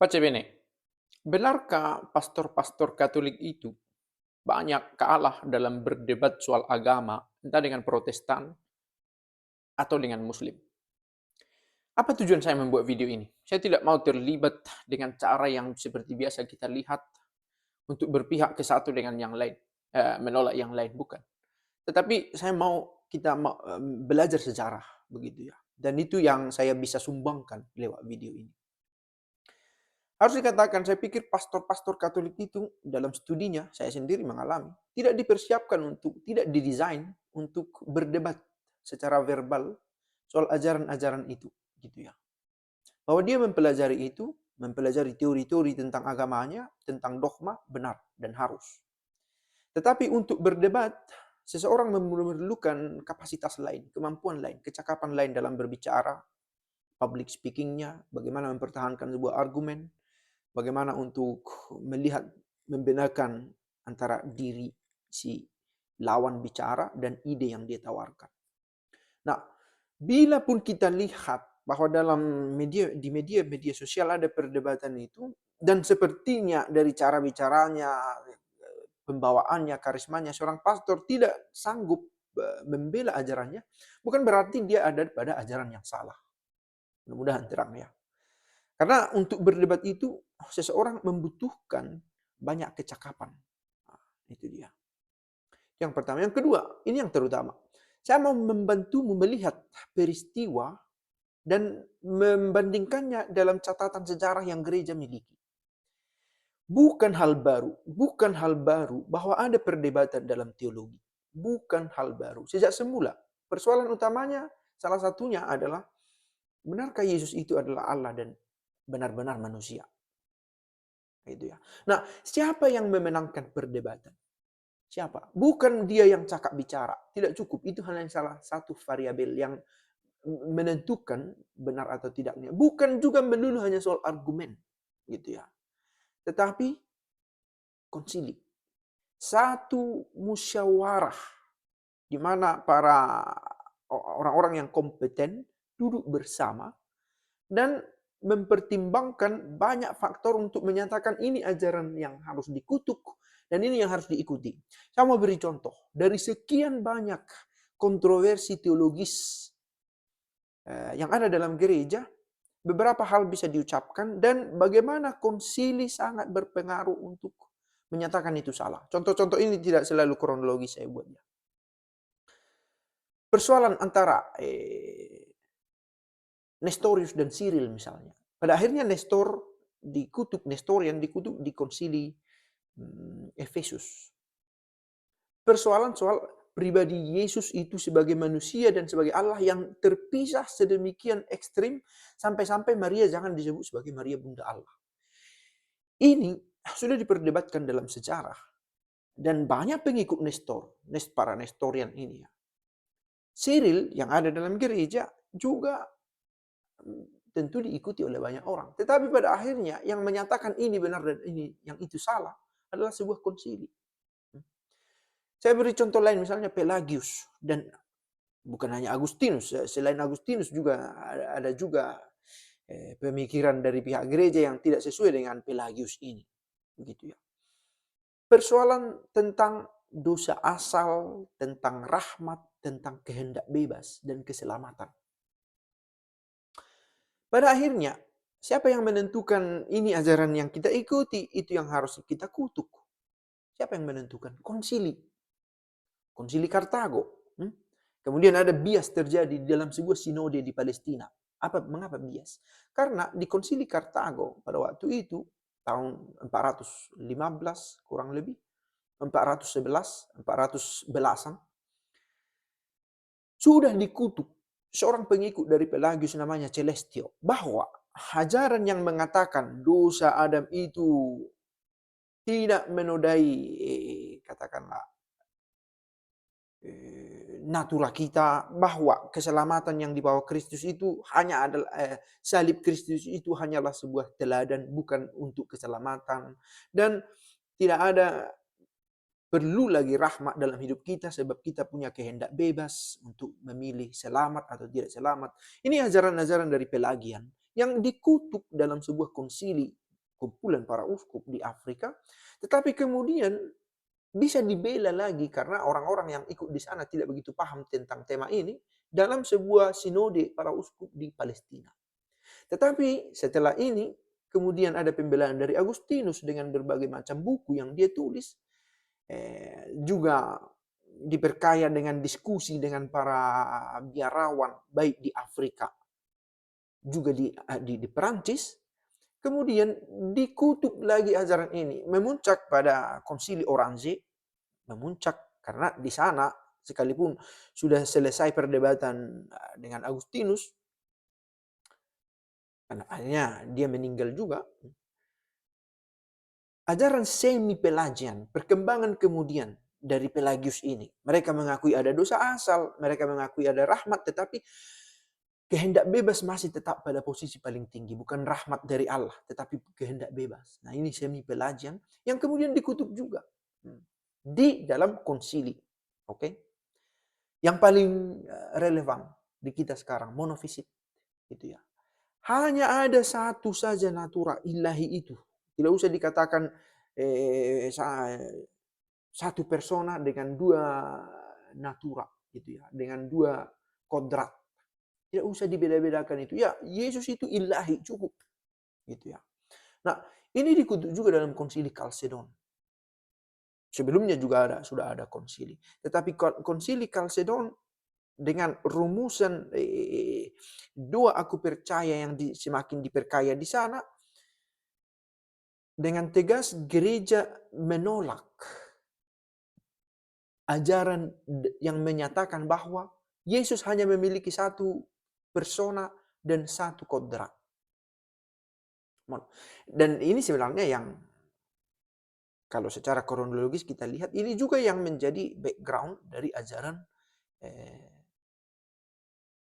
Pace bene, benarkah pastor-pastor Katolik itu banyak kalah dalam berdebat soal agama, entah dengan Protestan atau dengan Muslim? Apa tujuan saya membuat video ini? Saya tidak mau terlibat dengan cara yang seperti biasa kita lihat untuk berpihak ke satu dengan yang lain, menolak yang lain, bukan. Tetapi saya mau kita belajar sejarah, begitu ya. Dan itu yang saya bisa sumbangkan lewat video ini. Harus dikatakan, saya pikir pastor-pastor Katolik itu dalam studinya, saya sendiri mengalami, tidak dipersiapkan untuk, tidak didesain untuk berdebat secara verbal soal ajaran-ajaran itu, gitu ya. Bahwa dia mempelajari itu, mempelajari teori-teori tentang agamanya, tentang dogma, benar dan harus. Tetapi untuk berdebat, seseorang memerlukan kapasitas lain, kemampuan lain, kecakapan lain dalam berbicara, public speaking-nya, bagaimana mempertahankan sebuah argumen, bagaimana untuk melihat, membedakan antara diri si lawan bicara dan ide yang dia tawarkan. Nah, bila pun kita lihat bahwa dalam media sosial ada perdebatan itu, dan sepertinya dari cara bicaranya, pembawaannya, karismanya, seorang pastor tidak sanggup membela ajarannya, bukan berarti dia ada pada ajaran yang salah. Mudah-mudahan terang ya. Karena untuk berdebat itu, seseorang membutuhkan banyak kecakapan. Nah, itu dia. Yang pertama. Yang kedua, ini yang terutama. Saya mau membantumu melihat peristiwa dan membandingkannya dalam catatan sejarah yang gereja miliki. Bukan hal baru bahwa ada perdebatan dalam teologi. Bukan hal baru. Sejak semula, persoalan utamanya salah satunya adalah, benarkah Yesus itu adalah Allah dan benar-benar manusia? Gitu ya. Nah, siapa yang memenangkan perdebatan? Siapa? Bukan dia yang cakap bicara. Tidak cukup. Itu hanya salah satu variabel yang menentukan benar atau tidaknya. Bukan juga melulu hanya soal argumen. Gitu ya. Tetapi konsili. Satu musyawarah di mana para orang-orang yang kompeten duduk bersama dan mempertimbangkan banyak faktor untuk menyatakan ini ajaran yang harus dikutuk dan ini yang harus diikuti. Saya mau beri contoh. Dari sekian banyak kontroversi teologis yang ada dalam gereja, beberapa hal bisa diucapkan dan bagaimana konsili sangat berpengaruh untuk menyatakan itu salah. Contoh-contoh ini tidak selalu kronologis saya buatnya. Persoalan antara Nestorius dan Cyril misalnya. Pada akhirnya Nestorian dikutuk di konsili Efesus. Persoalan soal pribadi Yesus itu sebagai manusia dan sebagai Allah yang terpisah sedemikian ekstrim sampai-sampai Maria jangan disebut sebagai Maria Bunda Allah. Ini sudah diperdebatkan dalam sejarah dan banyak pengikut para Nestorian ini ya. Cyril yang ada dalam gereja juga tentu diikuti oleh banyak orang. Tetapi pada akhirnya yang menyatakan ini benar dan ini yang itu salah adalah sebuah konsili. Saya beri contoh lain misalnya Pelagius dan bukan hanya Agustinus. Selain Agustinus juga ada juga pemikiran dari pihak gereja yang tidak sesuai dengan Pelagius ini. Begitu ya. Persoalan tentang dosa asal, tentang rahmat, tentang kehendak bebas dan keselamatan. Pada akhirnya, siapa yang menentukan ini ajaran yang kita ikuti, itu yang harus kita kutuk. Siapa yang menentukan? Konsili. Konsili Kartago. Kemudian ada bias terjadi dalam sebuah sinode di Palestina. Mengapa bias? Karena di konsili Kartago pada waktu itu, tahun 415 kurang lebih, 411, 400 belasan, sudah dikutuk seorang pengikut dari Pelagius namanya Celestio, bahwa ajaran yang mengatakan dosa Adam itu tidak menodai katakanlah natura kita, bahwa keselamatan yang dibawa Kristus itu hanya adalah salib Kristus itu hanyalah sebuah teladan bukan untuk keselamatan, dan tidak ada perlu lagi rahmat dalam hidup kita sebab kita punya kehendak bebas untuk memilih selamat atau tidak selamat. Ini ajaran-ajaran dari Pelagian yang dikutuk dalam sebuah konsili kumpulan para uskup di Afrika, tetapi kemudian bisa dibela lagi karena orang-orang yang ikut di sana tidak begitu paham tentang tema ini dalam sebuah sinode para uskup di Palestina. Tetapi setelah ini kemudian ada pembelaan dari Agustinus dengan berbagai macam buku yang dia tulis, juga diperkaya dengan diskusi dengan para biarawan baik di Afrika juga di Perancis. Kemudian dikutuk lagi ajaran ini, memuncak pada Konsili Orange, memuncak karena di sana sekalipun sudah selesai perdebatan dengan Agustinus, karena akhirnya dia meninggal juga. Ajaran semi-Pelagian, perkembangan kemudian dari Pelagius ini. Mereka mengakui ada dosa asal, mereka mengakui ada rahmat, tetapi kehendak bebas masih tetap pada posisi paling tinggi. Bukan rahmat dari Allah, tetapi kehendak bebas. Nah ini semi-Pelagian yang kemudian dikutuk juga di dalam konsili. Oke? Yang paling relevan di kita sekarang, monofisit. Gitu ya. Hanya ada satu saja natura ilahi itu. Tidak usah dikatakan satu persona dengan dua natura gitu ya, dengan dua kodrat. Tidak usah dibeda-bedakan itu. Ya, Yesus itu ilahi cukup gitu ya. Nah, ini dikutuk juga dalam konsili Kalsedon. Sebelumnya juga sudah ada konsili. Tetapi konsili Kalsedon dengan rumusan doa aku percaya yang semakin diperkaya di sana, dengan tegas gereja menolak ajaran yang menyatakan bahwa Yesus hanya memiliki satu persona dan satu kodrat. Dan ini sebenarnya yang kalau secara kronologis kita lihat, ini juga yang menjadi background dari ajaran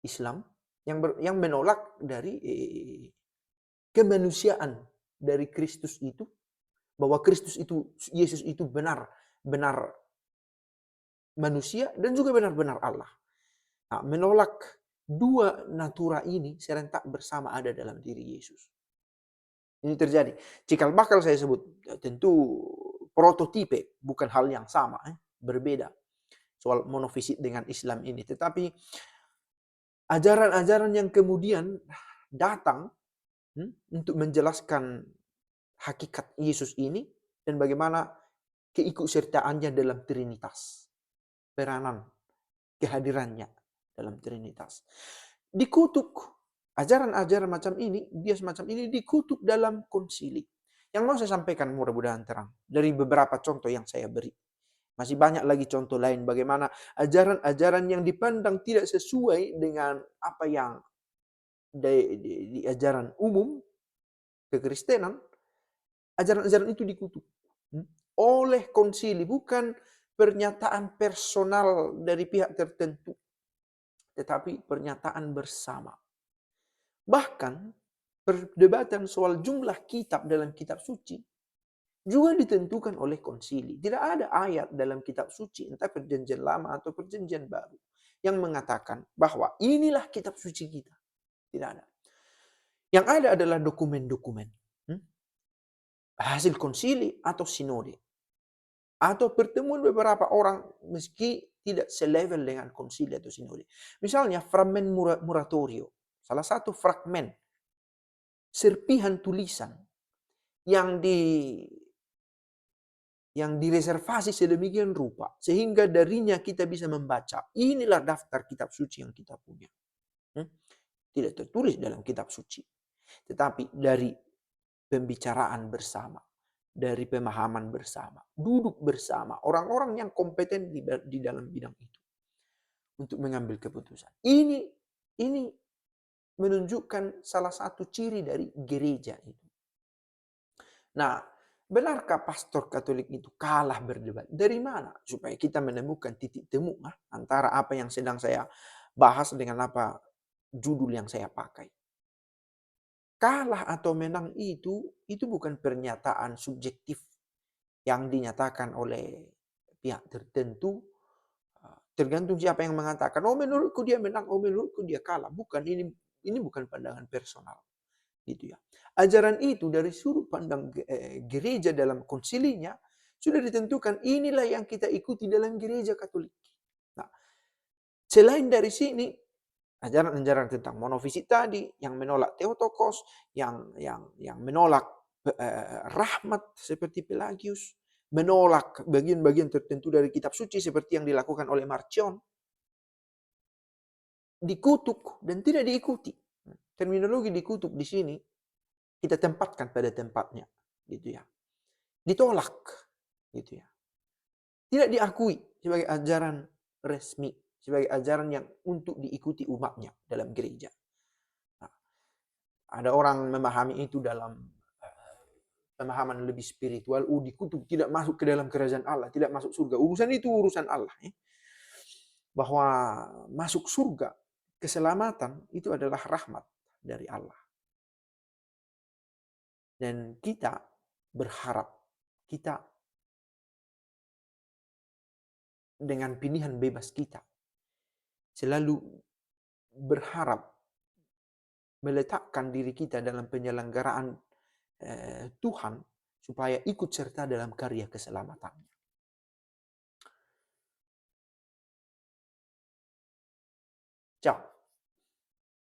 Islam yang menolak dari kemanusiaan dari Kristus itu, bahwa Kristus itu, Yesus itu benar manusia dan juga benar-benar Allah. Nah, menolak dua natura ini serentak bersama ada dalam diri Yesus. Ini terjadi. Cikal bakal saya sebut, tentu prototipe, bukan hal yang sama, berbeda. Soal monofisit dengan Islam ini. Tetapi ajaran-ajaran yang kemudian datang untuk menjelaskan hakikat Yesus ini dan bagaimana keikutsertaannya dalam Trinitas. Peranan, kehadirannya dalam Trinitas. Dikutuk. Ajaran-ajaran macam ini, bias macam ini dikutuk dalam konsili. Yang mau saya sampaikan mudah-mudahan terang. Dari beberapa contoh yang saya beri. Masih banyak lagi contoh lain bagaimana ajaran-ajaran yang dipandang tidak sesuai dengan apa yang di ajaran umum kekristenan, ajaran-ajaran itu dikutuk oleh konsili, bukan pernyataan personal dari pihak tertentu, tetapi pernyataan bersama. Bahkan perdebatan soal jumlah kitab dalam kitab suci juga ditentukan oleh konsili. Tidak ada ayat dalam kitab suci, entah perjanjian lama atau perjanjian baru, yang mengatakan bahwa inilah kitab suci kita. Tidak ada. Yang ada adalah dokumen-dokumen. Hasil konsili atau sinode. Atau pertemuan beberapa orang meski tidak selevel dengan konsili atau sinode. Misalnya fragmen Muratorio. Salah satu fragmen serpihan tulisan yang direservasi sedemikian rupa sehingga darinya kita bisa membaca. Inilah daftar kitab suci yang kita punya. Tidak tertulis dalam kitab suci, tetapi dari pembicaraan bersama, dari pemahaman bersama, duduk bersama orang-orang yang kompeten di dalam bidang itu untuk mengambil keputusan. Ini menunjukkan salah satu ciri dari gereja itu. Nah, benarkah pastor Katolik itu kalah berdebat? Dari mana? Supaya kita menemukan titik temu antara apa yang sedang saya bahas dengan apa judul yang saya pakai. Kalah atau menang itu bukan pernyataan subjektif yang dinyatakan oleh pihak tertentu. Tergantung siapa yang mengatakan, oh menurutku dia menang, oh menurutku dia kalah. Bukan, ini bukan pandangan personal. gitu ya. Ajaran itu dari sudut pandang gereja dalam konsilinya sudah ditentukan inilah yang kita ikuti dalam gereja Katolik. Nah, selain dari sini ajaran-ajaran tentang monofisik tadi yang menolak Theotokos, yang menolak rahmat seperti Pelagius, menolak bagian-bagian tertentu dari kitab suci seperti yang dilakukan oleh Marcion, dikutuk dan tidak diikuti. Terminologi dikutuk di sini kita tempatkan pada tempatnya, gitu ya. Ditolak, gitu ya. Tidak diakui sebagai ajaran resmi, sebagai ajaran yang untuk diikuti umatnya dalam gereja. Nah, ada orang memahami itu dalam pemahaman lebih spiritual, dikutuk tidak masuk ke dalam kerajaan Allah, tidak masuk surga. Urusan itu urusan Allah. Bahwa masuk surga, keselamatan itu adalah rahmat dari Allah. Dan kita berharap, kita dengan pilihan bebas kita, selalu berharap meletakkan diri kita dalam penyelenggaraan Tuhan, supaya ikut serta dalam karya keselamatan. Ciao.